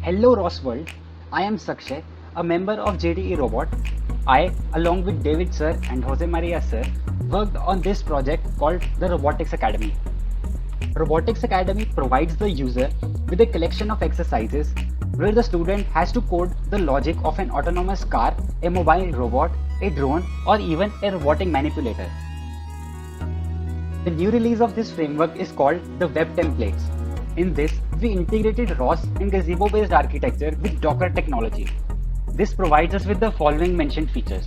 Hello ROSWorld, I am Sakshay, a member of JDE Robot. I, along with David sir and Jose Maria sir, worked on this project called the Robotics Academy. Robotics Academy provides the user with a collection of exercises where the student has to code the logic of an autonomous car, a mobile robot, a drone, or even a robotic manipulator. The new release of this framework is called the Web Templates. In this, we integrated ROS and gazebo-based architecture with Docker technology. This provides us with the following mentioned features.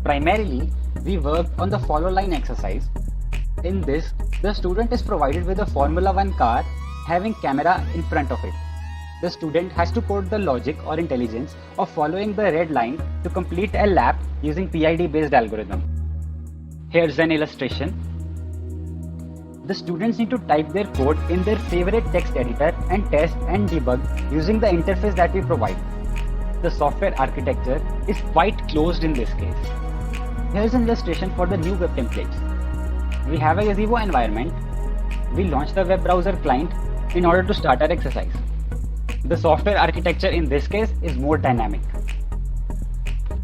Primarily, we worked on the follow line exercise. In this, the student is provided with a Formula 1 car having camera in front of it. The student has to code the logic or intelligence of following the red line to complete a lap using PID-based algorithm. Here's an illustration. The students need to type their code in their favorite text editor and test and debug using the interface that we provide. The software architecture is quite closed in this case. Here's an illustration for the new web templates. We have a gazebo environment. We launch the web browser client in order to start our exercise. The software architecture in this case is more dynamic.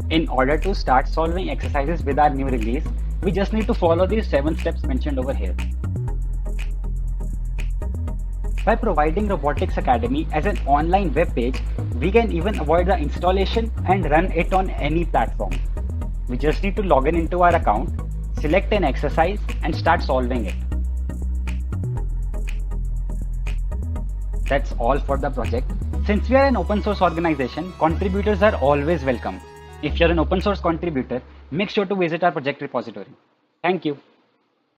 In order to start solving exercises with our new release, we just need to follow these 7 steps mentioned over here. By providing Robotics Academy as an online web page, we can even avoid the installation and run it on any platform. We just need to log in into our account, select an exercise and start solving it. That's all for the project. Since we are an open source organization, contributors are always welcome. If you're an open source contributor, make sure to visit our project repository. Thank you.